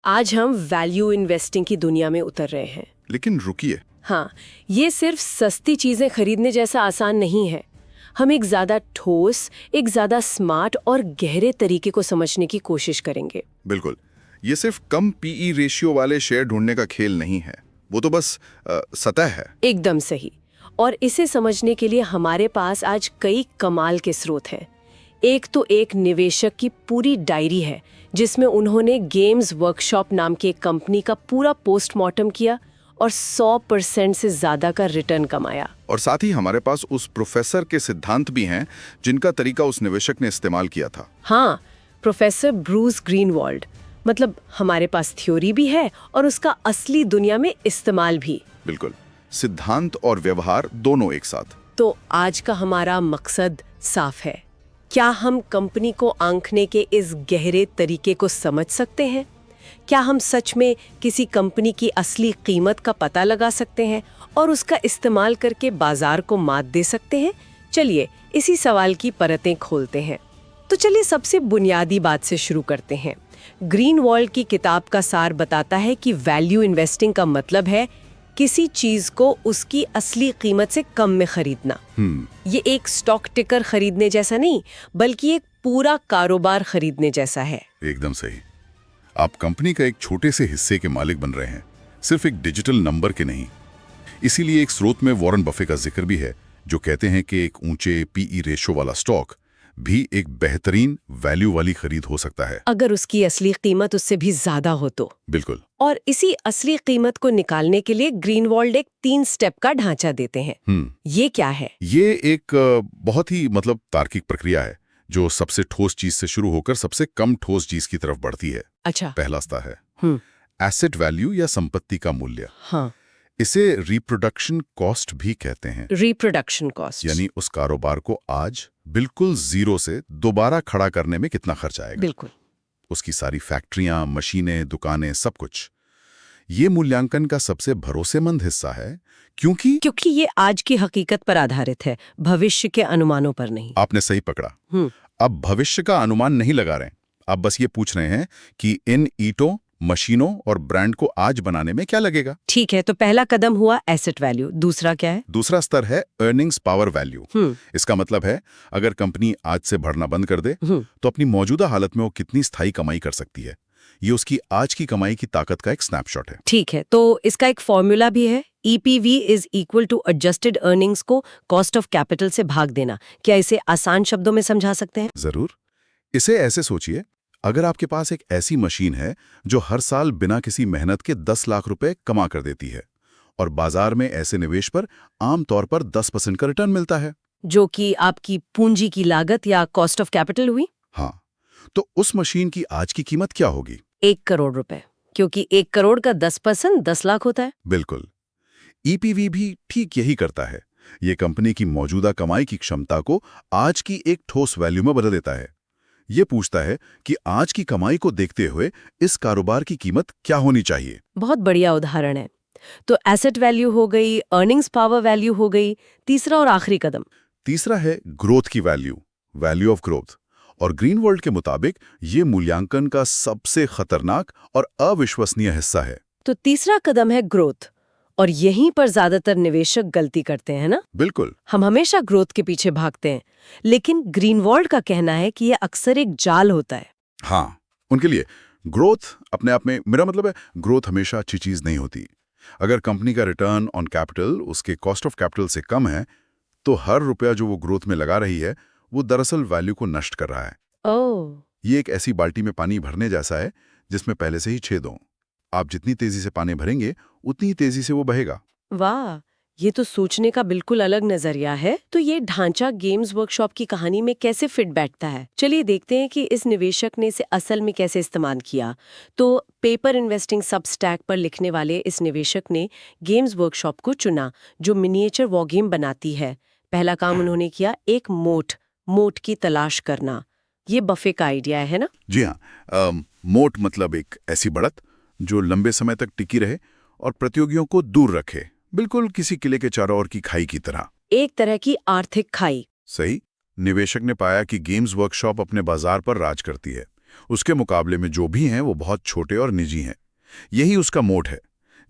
आज हम value investing की दुनिया में उतर रहे हैं। लेकिन रुकिए, हाँ, ये सिर्फ सस्ती चीजें खरीदने जैसा आसान नहीं है। हम एक ज्यादा ठोस, एक ज्यादा स्मार्ट और गहरे तरीके को समझने की कोशिश करेंगे। बिल्कुल। ये सिर्फ कम पीई रेशियो वाले शेयर ढूंढने का खेल नहीं है, वो तो बस सतह है। एकदम सही। और इसे समझने के लिए हमारे पास आज कई कमाल के स्रोत हैं। एक तो एक निवेशक की पूरी डायरी है जिसमें उन्होंने गेम्स वर्कशॉप नाम की एक कंपनी का पूरा पोस्टमार्टम किया और 100% से ज्यादा का रिटर्न कमाया। और साथ ही हमारे पास उस प्रोफेसर के सिद्धांत भी हैं जिनका तरीका उस निवेशक ने इस्तेमाल किया था। हाँ, प्रोफेसर ब्रूस ग्रीनवॉल्ड। मतलब हमारे पास थ्योरी भी है और उसका असली दुनिया में इस्तेमाल भी। बिल्कुल, सिद्धांत और व्यवहार दोनों एक साथ। तो आज का हमारा मकसद साफ है। क्या हम कंपनी को आंकने के इस गहरे तरीके को समझ सकते हैं? क्या हम सच में किसी कंपनी की असली कीमत का पता लगा सकते हैं और उसका इस्तेमाल करके बाजार को मात दे सकते हैं? चलिए इसी सवाल की परतें खोलते हैं। तो चलिए सबसे बुनियादी बात से शुरू करते हैं। ग्रीनवॉल्ड की किताब का सार बताता है कि वैल्यू इन्वेस्टिंग का मतलब है किसी चीज को उसकी असली कीमत से कम में खरीदना। ये एक स्टॉक टिकर खरीदने जैसा नहीं, बल्कि एक पूरा कारोबार खरीदने जैसा है। एकदम सही। आप कंपनी का एक छोटे से हिस्से के मालिक बन रहे हैं, सिर्फ एक डिजिटल नंबर के नहीं। इसीलिए एक स्रोत में वॉरेन बफे का जिक्र भी है, जो कहते हैं कि एक ऊंचे पीई रेशो वाला स्टॉक भी एक बेहतरीन वैल्यू वाली खरीद हो सकता है, अगर उसकी असली कीमत उससे भी ज्यादा हो तो। बिल्कुल। और इसी असली कीमत को निकालने के लिए ग्रीनवॉल्ड एक 3 स्टेप का ढांचा देते हैं। ये क्या है? ये एक बहुत ही तार्किक प्रक्रिया है जो सबसे ठोस चीज से शुरू होकर सबसे कम ठोस चीज की तरफ बढ़ती है। अच्छा। पहला स्तर है एसेट वैल्यू या संपत्ति का मूल्य। हाँ, इसे रिप्रोडक्शन कॉस्ट भी कहते हैं। रिप्रोडक्शन कॉस्ट यानी उस कारोबार को आज बिल्कुल जीरो से दोबारा खड़ा करने में कितना खर्च आएगा। बिल्कुल। उसकी सारी फैक्ट्रियां, मशीनें, दुकानें, सब कुछ। ये मूल्यांकन का सबसे भरोसेमंद हिस्सा है, क्योंकि ये आज की हकीकत पर आधारित है, भविष्य के अनुमानों पर नहीं। आपने सही पकड़ा। अब भविष्य का अनुमान नहीं लगा रहे हैं, आप बस ये पूछ रहे हैं कि इन ईंटों, मशीनों और ब्रांड को आज बनाने में क्या लगेगा। ठीक है, तो पहला कदम हुआ एसेट वैल्यू। दूसरा क्या है? दूसरा स्तर है अर्निंग्स पावर वैल्यू। इसका मतलब है अगर कंपनी आज से बढ़ना बंद कर दे तो अपनी मौजूदा हालत में वो कितनी स्थायी कमाई कर सकती है। ये उसकी आज की कमाई की ताकत का एक स्नैपशॉट है। ठीक है, तो इसका एक फॉर्मूला भी है, EPV is equal to adjusted earnings को कॉस्ट ऑफ कैपिटल से भाग देना। क्या इसे आसान शब्दों में समझा सकते हैं? जरूर। इसे ऐसे सोचिए, अगर आपके पास एक ऐसी मशीन है जो हर साल बिना किसी मेहनत के 10 लाख रुपए कमा कर देती है और बाजार में ऐसे निवेश पर आमतौर पर 10% का रिटर्न मिलता है, जो कि आपकी पूंजी की लागत या कॉस्ट ऑफ कैपिटल हुई। हाँ, तो उस मशीन की आज की कीमत क्या होगी? 1 करोड़ रुपए, क्योंकि 1 करोड़ का 10% 10 लाख होता है। बिल्कुल। EPV भी ठीक यही करता है। ये कंपनी की मौजूदा कमाई की क्षमता को आज की एक ठोस वैल्यू में बदल देता है। ये पूछता है कि आज की कमाई को देखते हुए इस कारोबार की कीमत क्या होनी चाहिए। बहुत बढ़िया उदाहरण है। तो एसेट वैल्यू हो गई, अर्निंग्स पावर वैल्यू हो गई। तीसरा और आखिरी कदम? तीसरा है ग्रोथ की वैल्यू, वैल्यू ऑफ ग्रोथ। और ग्रीनवॉल्ड के मुताबिक ये मूल्यांकन का सबसे खतरनाक और अविश्वसनीय हिस्सा है। तो तीसरा कदम है ग्रोथ, और यहीं पर ज्यादातर निवेशक गलती करते हैं ना? बिल्कुल। हम हमेशा ग्रोथ के पीछे भागते हैं, लेकिन ग्रीनवॉल्ड का कहना है कि यह अक्सर एक जाल होता है। हाँ, उनके लिए ग्रोथ अपने आप में, मेरा मतलब है ग्रोथ हमेशा अच्छी चीज नहीं होती। अगर कंपनी का रिटर्न ऑन कैपिटल उसके कॉस्ट ऑफ कैपिटल से कम है, तो हर रुपया जो वो ग्रोथ में लगा रही है वो दरअसल वैल्यू को नष्ट कर रहा है। ओह। ये एक ऐसी बाल्टी में पानी भरने जैसा है जिसमें पहले से ही छेद हो। आप जितनी तेजी से पानी भरेंगे उतनी ही तेजी से वो बहेगा। वाह, ये तो सोचने का बिल्कुल अलग नजरिया है। तो ये ढांचा गेम्स वर्कशॉप की कहानी में कैसे फिट बैठता है? चलिए देखते हैं कि इस निवेशक ने इसे असल में कैसे इस्तेमाल किया। तो पेपर इन्वेस्टिंग सबस्टैक पर लिखने वाले इस निवेशक ने गेम्स वर्कशॉप को चुना, जो मिनिएचर वॉर गेम बनाती है। पहला काम उन्होंने किया, एक मोट की तलाश करना। ये बफे का आइडिया है ना? जी हाँ, मोट मतलब एक ऐसी बढ़त जो लंबे समय तक टिकी रहे और प्रतियोगियों को दूर रखे, बिल्कुल किसी किले के चारों ओर की खाई की तरह। एक तरह की आर्थिक खाई। सही। निवेशक ने पाया कि गेम्स वर्कशॉप अपने बाजार पर राज करती है। उसके मुकाबले में जो भी हैं वो बहुत छोटे और निजी हैं। यही उसका मोट है।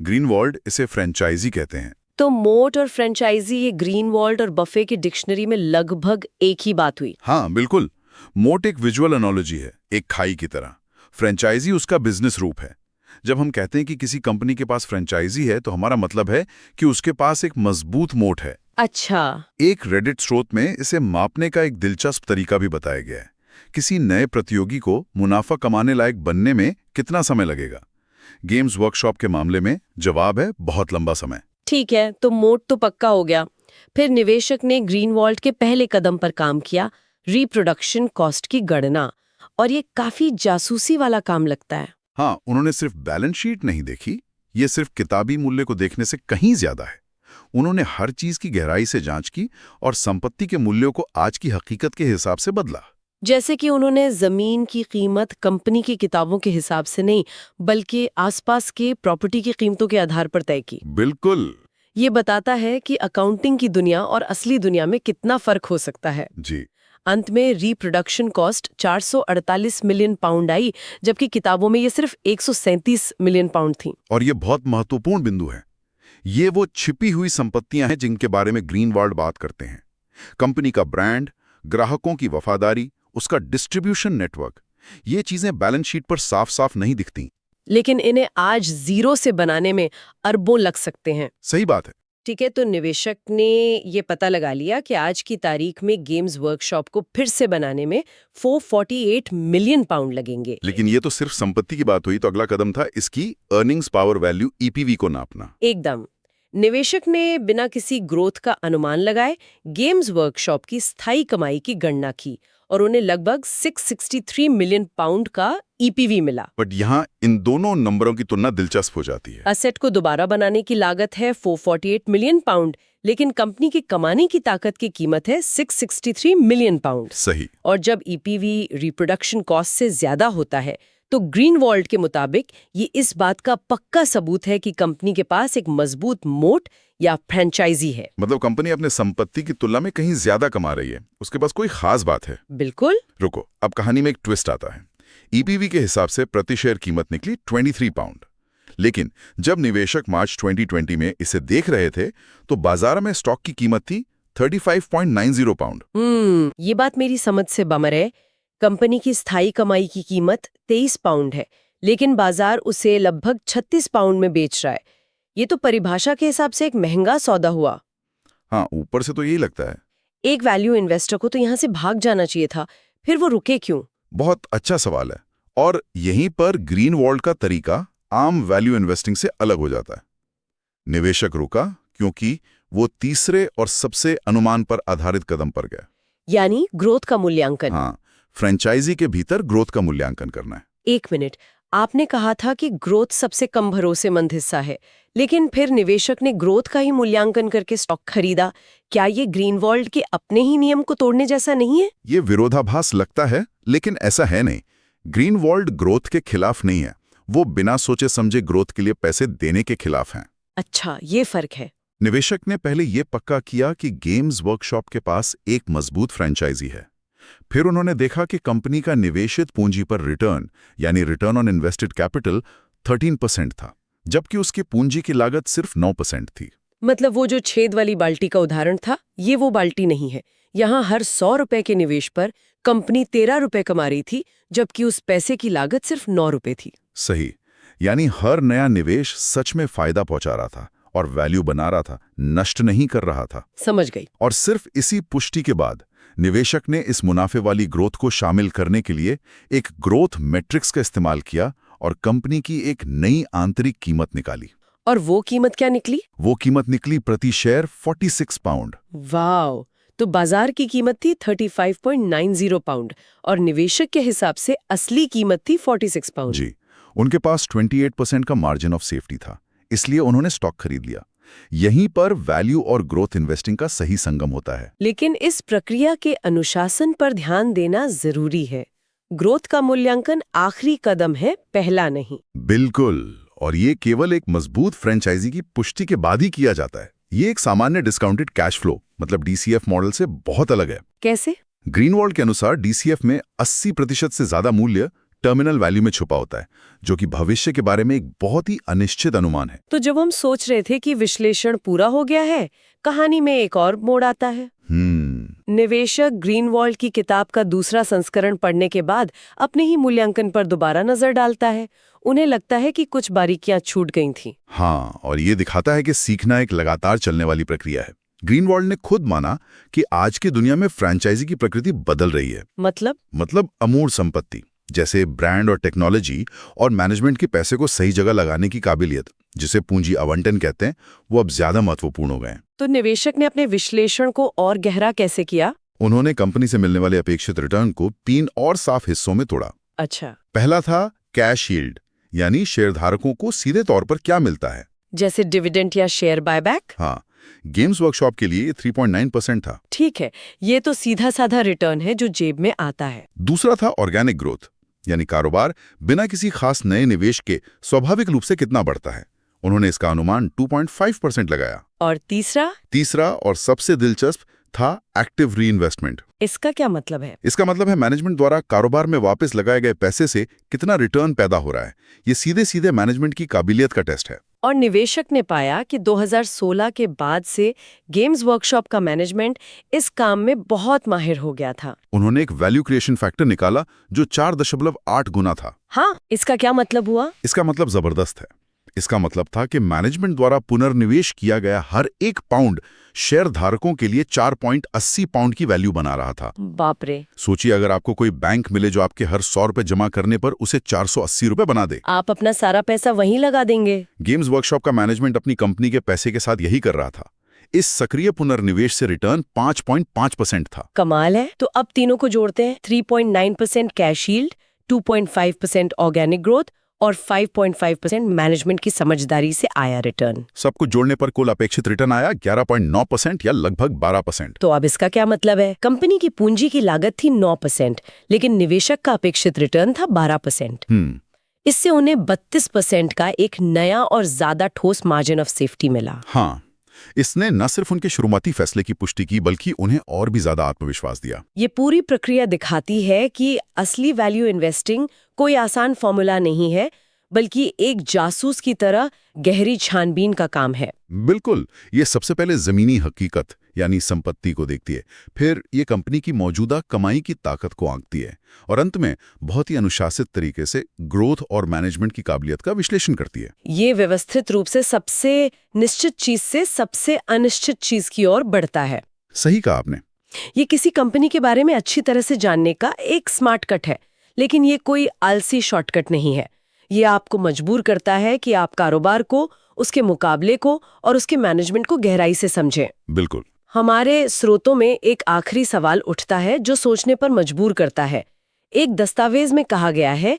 ग्रीनवॉल्ड इसे फ्रेंचाइजी कहते हैं। तो मोट और फ्रेंचाइजी, ये ग्रीनवॉल्ड और बफे की डिक्शनरी में लगभग एक ही बात हुई। हाँ बिल्कुल। मोट एक विजुअल एनोलॉजी है, एक खाई की तरह। फ्रेंचाइजी उसका बिजनेस रूप है। जब हम कहते हैं कि किसी कंपनी के पास फ्रेंचाइजी है तो हमारा मतलब है कि उसके पास एक मजबूत मोट है। अच्छा। एक रेडिट स्रोत में इसे मापने का एक दिलचस्प तरीका भी बताया गया है। किसी नए प्रतियोगी को मुनाफा कमाने लायक बनने में कितना समय लगेगा? गेम्स वर्कशॉप के मामले में जवाब है बहुत लंबा समय। ठीक है, तो मोट तो पक्का हो गया। फिर निवेशक ने ग्रीनवॉल्ड के पहले कदम पर काम किया, रिप्रोडक्शन कॉस्ट की गणना। और ये काफी जासूसी वाला काम लगता है। हाँ, उन्होंने सिर्फ बैलेंस शीट नहीं देखी, ये सिर्फ किताबी मूल्य को देखने से कहीं ज्यादा है। उन्होंने हर चीज की गहराई से जांच की और संपत्ति के मूल्यों को आज की हकीकत के हिसाब से बदला। जैसे कि उन्होंने जमीन की कीमत कंपनी की किताबों के हिसाब से नहीं, बल्कि आसपास के प्रॉपर्टी की कीमतों के आधार पर तय की। बिल्कुल। ये बताता है कि अकाउंटिंग की दुनिया और असली दुनिया में कितना फर्क हो सकता है। जी। अंत में रिप्रोडक्शन कॉस्ट 448 मिलियन पाउंड आई, जबकि किताबों में ये सिर्फ 137 मिलियन पाउंड थी। और ये बहुत महत्वपूर्ण बिंदु है। ये वो छिपी हुई संपत्तियां हैं जिनके बारे में ग्रीनवॉल्ड बात करते हैं। कंपनी का ब्रांड, ग्राहकों की वफादारी, उसका डिस्ट्रीब्यूशन नेटवर्क, ये चीजें बैलेंस शीट पर साफ साफ नहीं दिखती। लेकिन इन्हें आज जीरो से बनाने में अरबों लग सकते हैं। सही बात है। ठीक है, तो निवेशक ने ये पता लगा लिया कि आज की तारीख में गेम्स वर्कशॉप को फिर से बनाने में 448 मिलियन पाउंड लगेंगे। लेकिन ये तो सिर्फ संपत्ति की बात हुई, तो अगला कदम था इसकी अर्निंग्स पावर वैल्यू ईपीवी को नापना। एकदम। निवेशक ने बिना किसी ग्रोथ का अनुमान लगाए गेम्स वर्कशॉप की स्थायी कमाई की गणना की और उन्हें लगभग 663 मिलियन पाउंड का ईपीवी मिला। बट यहाँ इन दोनों नंबरों की तुलना दिलचस्प हो जाती है। असेट को दोबारा बनाने की लागत है 448 मिलियन पाउंड, लेकिन कंपनी की कमाने की ताकत की कीमत है 663 मिलियन पाउंड। सही। और जब ईपीवी रिप्रोडक्शन कॉस्ट से ज्यादा होता है तो ग्रीनवॉल्ड के मुताबिक ये इस बात का पक्का सबूत है कि कंपनी के पास एक मजबूत मोट या फ्रेंचाइजी है। मतलब कंपनी अपने संपत्ति की तुलना में कहीं ज्यादा कमा रही है, उसके पास कोई खास बात है। बिल्कुल। रुको, अब कहानी में एक ट्विस्ट आता है। ईपीवी के हिसाब से प्रति शेयर कीमत निकली 23 पाउंड। लेकिन जब निवेशक मार्च 2020 में इसे देख रहे थे तो बाजार में स्टॉक की कीमत थी 35.90 पाउंड। ये बात मेरी समझ से बाहर है। कंपनी की स्थायी कमाई की कीमत 23 पाउंड है, लेकिन बाजार उसे लगभग 36 पाउंड में बेच रहा है। ये तो परिभाषा के हिसाब से एक महंगा सौदा हुआ। हाँ, ऊपर से तो यही लगता है। एक वैल्यू इन्वेस्टर को तो यहाँ से भाग जाना चाहिए था, फिर वो रुके क्यों? बहुत अच्छा सवाल है। और यहीं पर ग्रीनवॉल्ड का तरीका आम वैल्यू इन्वेस्टिंग से अलग हो जाता है। निवेशक रुका क्योंकि वो तीसरे और सबसे अनुमान पर आधारित कदम पर गया, यानी ग्रोथ का मूल्यांकन। हाँ, फ्रेंचाइजी के भीतर ग्रोथ का मूल्यांकन करना है। एक मिनट, आपने कहा था कि ग्रोथ सबसे कम भरोसेमंद हिस्सा है, लेकिन फिर निवेशक ने ग्रोथ का ही मूल्यांकन करके स्टॉक खरीदा। क्या ये ग्रीनवॉल्ड के अपने ही नियम को तोड़ने जैसा नहीं है? ये विरोधाभास लगता है, लेकिन ऐसा है नहीं। ग्रीनवॉल्ड ग्रोथ के खिलाफ नहीं है, वो बिना सोचे समझे ग्रोथ के लिए पैसे देने के खिलाफ हैं। अच्छा, ये फर्क है। निवेशक ने पहले ये पक्का किया कि गेम्स वर्कशॉप के पास एक मजबूत फ्रेंचाइजी है। फिर उन्होंने देखा कि कंपनी का निवेशित पूंजी पर रिटर्न, यानी रिटर्न ऑन इन्वेस्टेड कैपिटल 13% था, जबकि उसकी पूंजी की लागत सिर्फ 9% थी। मतलब वो जो छेद वाली बाल्टी का उदाहरण था, ये वो बाल्टी नहीं है। यहाँ हर 100 रुपए के निवेश पर कंपनी 13 रुपए कमा रही थी, जबकि उस पैसे की लागत सिर्फ 9 रुपए थी। सही। यानी हर नया निवेश सच में फायदा पहुंचा रहा था और वैल्यू बना रहा था, नष्ट नहीं कर रहा था। समझ गई। और सिर्फ इसी पुष्टि के बाद निवेशक ने इस मुनाफे वाली ग्रोथ को शामिल करने के लिए एक ग्रोथ मैट्रिक्स का इस्तेमाल किया और कंपनी की एक नई आंतरिक कीमत निकाली। और वो कीमत क्या निकली? वो कीमत निकली प्रति शेयर 46 पाउंड। वाव! तो बाजार की कीमत थी 35.90 पाउंड और निवेशक के हिसाब से असली कीमत थी 46 पाउंड। जी, उनके पास 28% का मार्जिन ऑफ सेफ्टी था, इसलिए उन्होंने स्टॉक खरीद लिया। यहीं पर वैल्यू और ग्रोथ इन्वेस्टिंग का सही संगम होता है। लेकिन इस प्रक्रिया के अनुशासन पर ध्यान देना जरूरी है। ग्रोथ का मूल्यांकन आखिरी कदम है, पहला नहीं। बिल्कुल। और ये केवल एक मजबूत फ्रेंचाइजी की पुष्टि के बाद ही किया जाता है। ये एक सामान्य डिस्काउंटेड कैश फ्लो मतलब डीसीएफ मॉडल से बहुत अलग है। कैसे? ग्रीनवॉल्ड के अनुसार डीसीएफ में 80% से ज्यादा मूल्य टर्मिनल वैल्यू में छुपा होता है, जो कि भविष्य के बारे में एक बहुत ही अनिश्चित अनुमान है। तो जब हम सोच रहे थे कि विश्लेषण पूरा हो गया है, कहानी में एक और मोड़ आता है। निवेशक ग्रीनवॉल्ड की किताब का दूसरा संस्करण पढ़ने के बाद अपने ही मूल्यांकन पर दोबारा नजर डालता है। उन्हें लगता है कि कुछ बारीकियां छूट गई थीं। हाँ, और ये दिखाता है कि सीखना एक लगातार चलने वाली प्रक्रिया है। ग्रीनवॉल्ड ने खुद माना कि आज की दुनिया में फ्रेंचाइजी की प्रकृति बदल रही है। मतलब अमूर्त संपत्ति जैसे ब्रांड और टेक्नोलॉजी और मैनेजमेंट के पैसे को सही जगह लगाने की काबिलियत, जिसे पूंजी आवंटन कहते हैं, वो अब ज्यादा महत्वपूर्ण हो गए हैं। तो निवेशक ने अपने विश्लेषण को और गहरा कैसे किया? उन्होंने कंपनी से मिलने वाले अपेक्षित रिटर्न को 3 और साफ हिस्सों में तोड़ा। अच्छा। पहला था कैश यील्ड, यानी शेयरधारकों को सीधे तौर पर क्या मिलता है, जैसे डिविडेंड या शेयर बायबैक। हाँ, गेम्स वर्कशॉप के लिए 3.9% था। ठीक है, ये तो सीधा साधा रिटर्न है जो जेब में आता है। दूसरा था ऑर्गेनिक ग्रोथ, यानी कारोबार बिना किसी खास नए निवेश के स्वाभाविक रूप से कितना बढ़ता है। उन्होंने इसका अनुमान 2.5% लगाया। और तीसरा और सबसे दिलचस्प था एक्टिव रीइन्वेस्टमेंट। इसका क्या मतलब है? इसका मतलब है मैनेजमेंट द्वारा कारोबार में वापस लगाए गए पैसे से कितना रिटर्न पैदा हो रहा है। ये सीधे सीधे मैनेजमेंट की काबिलियत का टेस्ट है। और निवेशक ने पाया कि 2016 के बाद से गेम्स वर्कशॉप का मैनेजमेंट इस काम में बहुत माहिर हो गया था। उन्होंने एक वैल्यू क्रिएशन फैक्टर निकाला जो 4.8 गुना था। हाँ, इसका क्या मतलब हुआ? इसका मतलब जबरदस्त है। इसका मतलब था कि मैनेजमेंट द्वारा पुनर्निवेश किया गया हर 1 पाउंड शेयर धारकों के लिए 4.80 पाउंड की वैल्यू बना रहा था। बाप रे। सोचिए, अगर आपको कोई बैंक मिले जो आपके हर 100 रुपए जमा करने पर उसे 480 रुपए बना दे, आप अपना सारा पैसा वहीं लगा देंगे। गेम्स वर्कशॉप का मैनेजमेंट अपनी कंपनी के पैसे के साथ यही कर रहा था। इस सक्रिय पुनर्निवेश से रिटर्न 5.5% था। कमाल है। तो अब तीनों को जोड़ते हैं, 3.9% कैश यील्ड, 2.5% ऑर्गेनिक ग्रोथ और 5.5% मैनेजमेंट की समझदारी से आया रिटर्न। सब कुछ जोड़ने पर कुल अपेक्षित रिटर्न आया 11.9% या लगभग 12%। तो अब इसका क्या मतलब है? कंपनी की पूंजी की लागत थी 9%, लेकिन निवेशक का अपेक्षित रिटर्न था 12%। इससे उन्हें 32% का एक नया और ज्यादा ठोस मार्जिन ऑफ सेफ्टी मिला। हाँ, इसने न सिर्फ उनके शुरुआती फैसले की पुष्टि की, बल्कि उन्हें और भी ज्यादा आत्मविश्वास दिया। ये पूरी प्रक्रिया दिखाती है कि असली वैल्यू इन्वेस्टिंग कोई आसान फॉर्मूला नहीं है, बल्कि एक जासूस की तरह गहरी छानबीन का काम है। बिल्कुल, ये सबसे पहले जमीनी हकीकत यानी संपत्ति को देखती है, फिर ये कंपनी की मौजूदा कमाई की ताकत को आंकती है, और अंत में बहुत ही अनुशासित तरीके से ग्रोथ और मैनेजमेंट की काबिलियत का विश्लेषण करती है। ये व्यवस्थित रूप से सबसे निश्चित चीज से सबसे अनिश्चित चीज की ओर बढ़ता है। सही कहा आपने। ये किसी कंपनी के बारे में अच्छी तरह से जानने का एक स्मार्ट कट है, लेकिन ये कोई आलसी शॉर्टकट नहीं है। ये आपको मजबूर करता है कि आप कारोबार को, उसके मुकाबले को और उसके मैनेजमेंट को गहराई से समझें। बिल्कुल। हमारे स्रोतों में एक आखिरी सवाल उठता है जो सोचने पर मजबूर करता है। एक दस्तावेज में कहा गया है